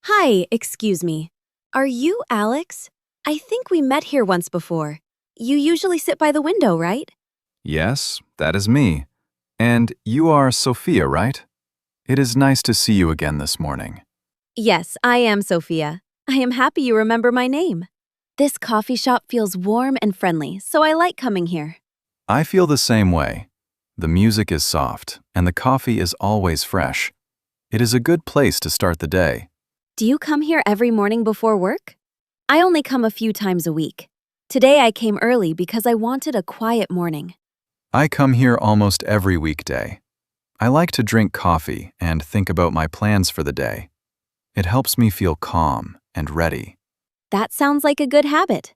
Hi, excuse me. Are you Alex? I think we met here once before. You usually sit by the window, right? Yes, that is me. And you are Sophia, right? It is nice to see you again this morning. Yes, I am Sophia. I am happy you remember my name. This coffee shop feels warm and friendly, so I like coming here. I feel the same way. The music is soft, and the coffee is always fresh. It is a good place to start the day. Do you come here every morning before work? I only come a few times a week. Today I came early because I wanted a quiet morning. I come here almost every weekday. I like to drink coffee and think about my plans for the day. It helps me feel calm and ready. That sounds like a good habit.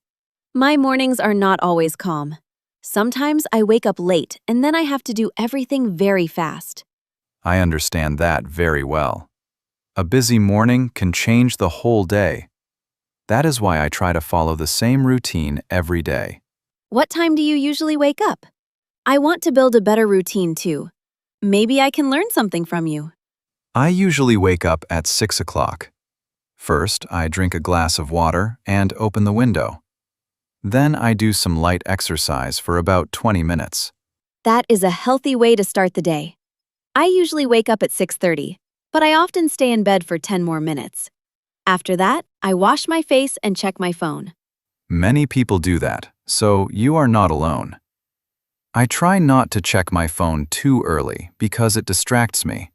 My mornings are not always calm. Sometimes I wake up late and then I have to do everything very fast. I understand that very well. A busy morning can change the whole day. That is why I try to follow the same routine every day. What time do you usually wake up? I want to build a better routine too. Maybe I can learn something from you. I usually wake up at 6 o'clock. First, I drink a glass of water and open the window. Then I do some light exercise for about 20 minutes. That is a healthy way to start the day. I usually wake up at 6:30, but I often stay in bed for 10 more minutes. After that, I wash my face and check my phone. Many people do that, so you are not alone. I try not to check my phone too early because it distracts me.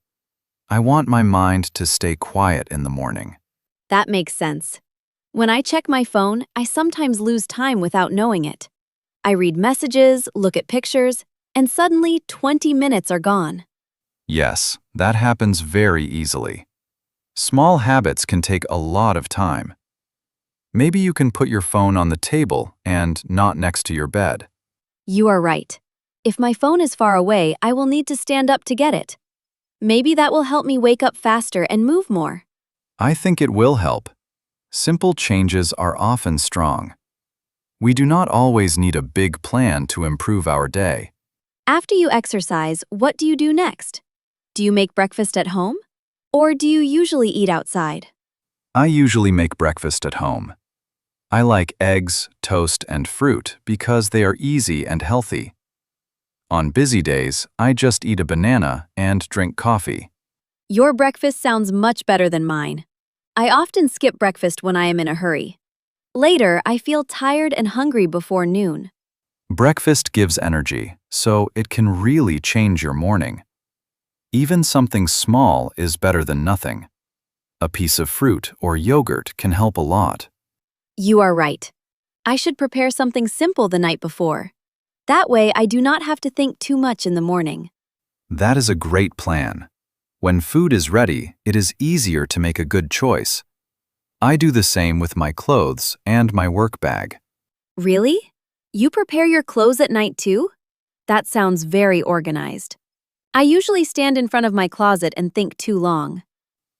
I want my mind to stay quiet in the morning. That makes sense. When I check my phone, I sometimes lose time without knowing it. I read messages, look at pictures, and suddenly 20 minutes are gone. Yes, that happens very easily. Small habits can take a lot of time. Maybe you can put your phone on the table and not next to your bed. You are right. If my phone is far away, I will need to stand up to get it. Maybe that will help me wake up faster and move more. I think it will help. Simple changes are often strong. We do not always need a big plan to improve our day. After you exercise, what do you do next? Do you make breakfast at home? Or do you usually eat outside? I usually make breakfast at home. I like eggs, toast, and fruit because they are easy and healthy. On busy days, I just eat a banana and drink coffee. Your breakfast sounds much better than mine. I often skip breakfast when I am in a hurry. Later, I feel tired and hungry before noon. Breakfast gives energy, so it can really change your morning. Even something small is better than nothing. A piece of fruit or yogurt can help a lot. You are right. I should prepare something simple the night before. That way, I do not have to think too much in the morning. That is a great plan. When food is ready, it is easier to make a good choice. I do the same with my clothes and my work bag. Really? You prepare your clothes at night too? That sounds very organized. I usually stand in front of my closet and think too long.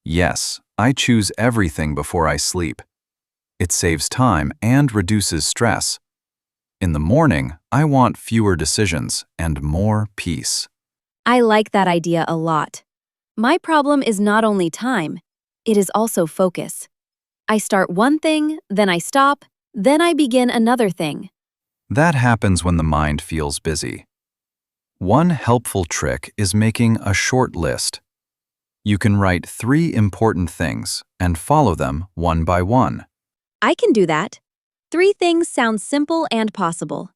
Yes, I choose everything before I sleep. It saves time and reduces stress. In the morning, I want fewer decisions and more peace. I like that idea a lot. My problem is not only time, it is also focus. I start one thing, then I stop, then I begin another thing. That happens when the mind feels busy. One helpful trick is making a short list. You can write 3 important things and follow them one by one. I can do that. 3 things sound simple and possible.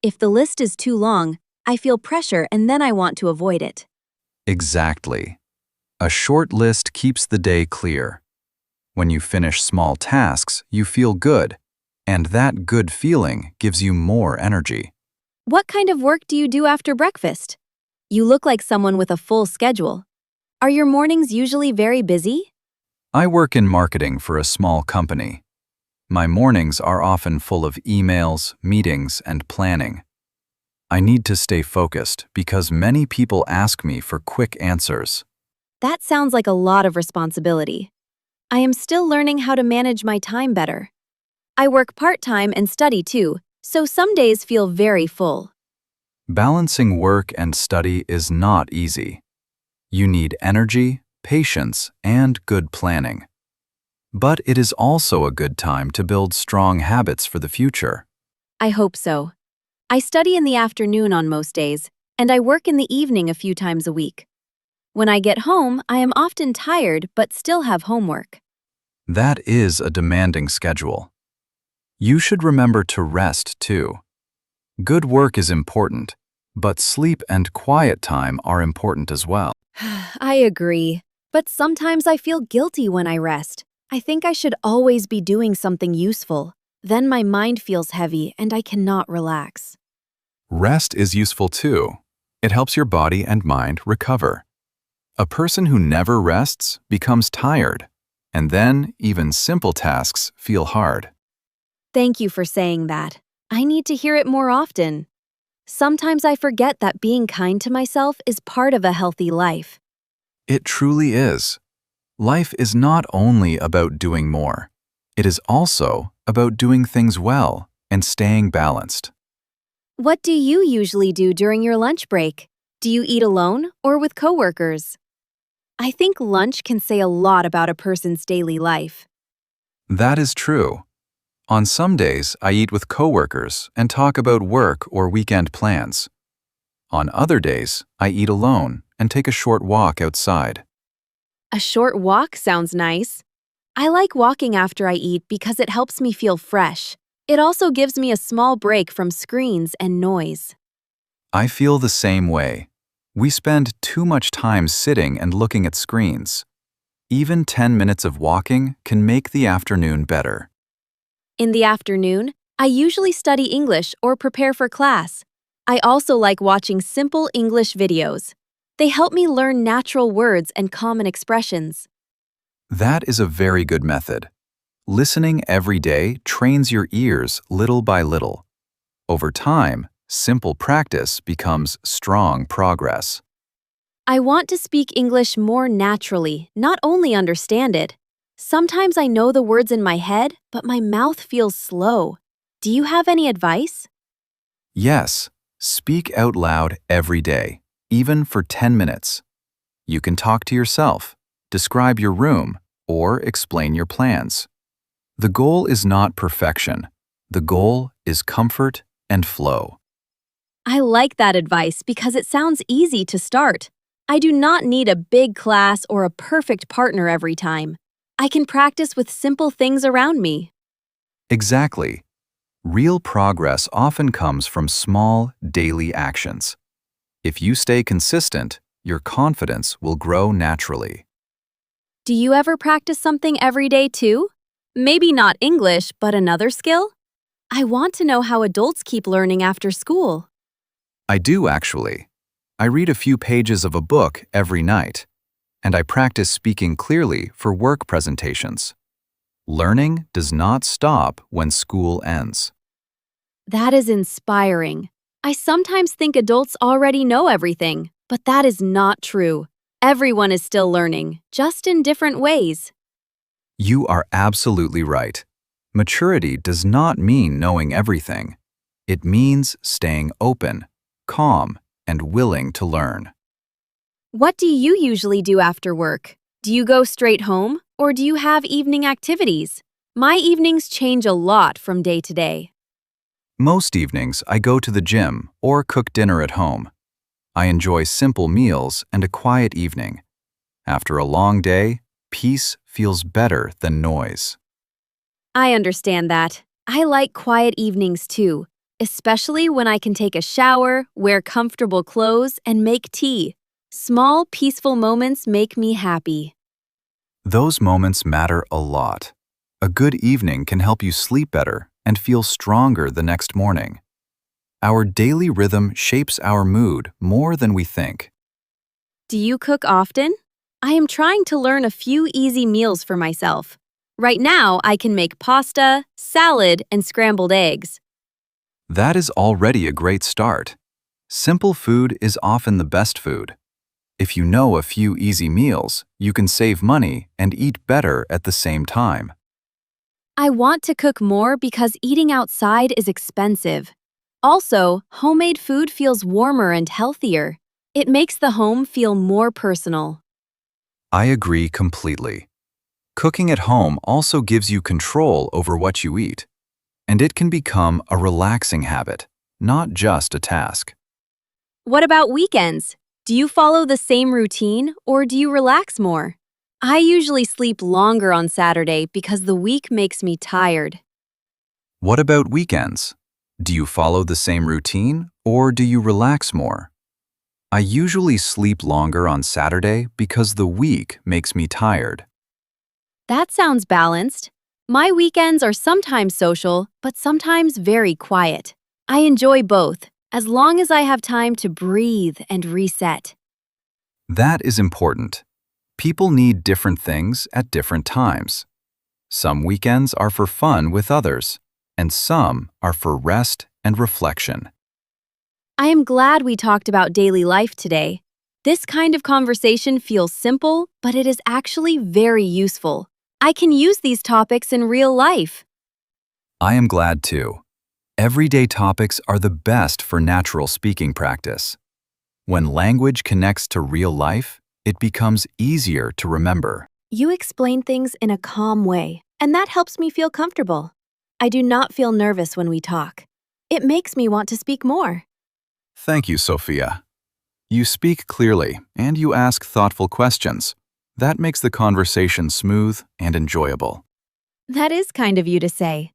If the list is too long, I feel pressure and then I want to avoid it. Exactly. A short list keeps the day clear. When you finish small tasks, you feel good, and that good feeling gives you more energy. What kind of work do you do after breakfast? You look like someone with a full schedule. Are your mornings usually very busy? I work in marketing for a small company. My mornings are often full of emails, meetings, and planning. I need to stay focused because many people ask me for quick answers. That sounds like a lot of responsibility. I am still learning how to manage my time better. I work part-time and study too, so some days feel very full. Balancing work and study is not easy. You need energy, patience, and good planning. But it is also a good time to build strong habits for the future. I hope so. I study in the afternoon on most days, and I work in the evening a few times a week. When I get home, I am often tired but still have homework. That is a demanding schedule. You should remember to rest too. Good work is important, but sleep and quiet time are important as well. I agree, but sometimes I feel guilty when I rest. I think I should always be doing something useful. Then my mind feels heavy and I cannot relax. Rest is useful too. It helps your body and mind recover. A person who never rests becomes tired, and then even simple tasks feel hard. Thank you for saying that. I need to hear it more often. Sometimes I forget that being kind to myself is part of a healthy life. It truly is. Life is not only about doing more. It is also about doing things well and staying balanced. What do you usually do during your lunch break? Do you eat alone or with coworkers? I think lunch can say a lot about a person's daily life. That is true. On some days, I eat with coworkers and talk about work or weekend plans. On other days, I eat alone and take a short walk outside. A short walk sounds nice. I like walking after I eat because it helps me feel fresh. It also gives me a small break from screens and noise. I feel the same way. We spend too much time sitting and looking at screens. Even 10 minutes of walking can make the afternoon better. In the afternoon, I usually study English or prepare for class. I also like watching simple English videos. They help me learn natural words and common expressions. That is a very good method. Listening every day trains your ears little by little. Over time, simple practice becomes strong progress. I want to speak English more naturally, not only understand it. Sometimes I know the words in my head, but my mouth feels slow. Do you have any advice? Yes, speak out loud every day, even for 10 minutes. You can talk to yourself, describe your room, or explain your plans. The goal is not perfection. The goal is comfort and flow. I like that advice because it sounds easy to start. I do not need a big class or a perfect partner every time. I can practice with simple things around me. Exactly. Real progress often comes from small, daily actions. If you stay consistent, your confidence will grow naturally. Do you ever practice something every day too? Maybe not English, but another skill? I want to know how adults keep learning after school. I do actually. I read a few pages of a book every night, and I practice speaking clearly for work presentations. Learning does not stop when school ends. That is inspiring. I sometimes think adults already know everything, but that is not true. Everyone is still learning, just in different ways. You are absolutely right. Maturity does not mean knowing everything. It means staying open, calm, and willing to learn. What do you usually do after work? Do you go straight home, or do you have evening activities? My evenings change a lot from day to day. Most evenings, I go to the gym or cook dinner at home. I enjoy simple meals and a quiet evening. After a long day, peace feels better than noise. I understand that. I like quiet evenings too, especially when I can take a shower, wear comfortable clothes, and make tea. Small, peaceful moments make me happy. Those moments matter a lot. A good evening can help you sleep better and feel stronger the next morning. Our daily rhythm shapes our mood more than we think. Do you cook often? I am trying to learn a few easy meals for myself. Right now, I can make pasta, salad, and scrambled eggs. That is already a great start. Simple food is often the best food. If you know a few easy meals, you can save money and eat better at the same time. I want to cook more because eating outside is expensive. Also, homemade food feels warmer and healthier. It makes the home feel more personal. I agree completely. Cooking at home also gives you control over what you eat, and it can become a relaxing habit, not just a task. What about weekends? Do you follow the same routine or do you relax more? I usually sleep longer on Saturday because the week makes me tired. What about weekends? Do you follow the same routine or do you relax more? I usually sleep longer on Saturday because the week makes me tired. That sounds balanced. My weekends are sometimes social, but sometimes very quiet. I enjoy both, as long as I have time to breathe and reset. That is important. People need different things at different times. Some weekends are for fun with others, and some are for rest and reflection. I am glad we talked about daily life today. This kind of conversation feels simple, but it is actually very useful. I can use these topics in real life. I am glad too. Everyday topics are the best for natural speaking practice. When language connects to real life, it becomes easier to remember. You explain things in a calm way, and that helps me feel comfortable. I do not feel nervous when we talk. It makes me want to speak more. Thank you, Sophia. You speak clearly and you ask thoughtful questions. That makes the conversation smooth and enjoyable. That is kind of you to say.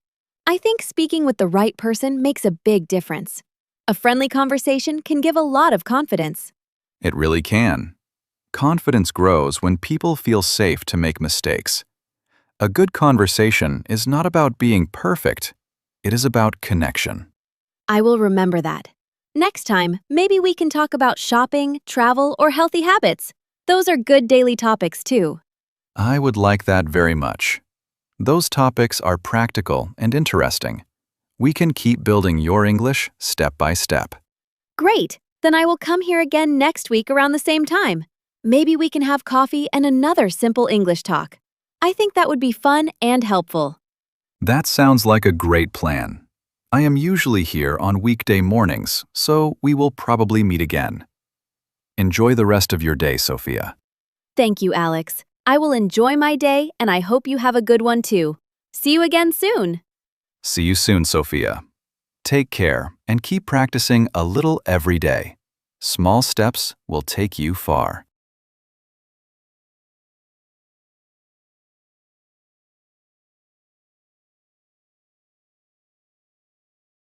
I think speaking with the right person makes a big difference. A friendly conversation can give a lot of confidence. It really can. Confidence grows when people feel safe to make mistakes. A good conversation is not about being perfect. It is about connection. I will remember that. Next time, maybe we can talk about shopping, travel, or healthy habits. Those are good daily topics too. I would like that very much. Those topics are practical and interesting. We can keep building your English step by step. Great! Then I will come here again next week around the same time. Maybe we can have coffee and another simple English talk. I think that would be fun and helpful. That sounds like a great plan. I am usually here on weekday mornings, so we will probably meet again. Enjoy the rest of your day, Sophia. Thank you, Alex. I will enjoy my day, and I hope you have a good one too. See you again soon. See you soon, Sophia. Take care and keep practicing a little every day. Small steps will take you far.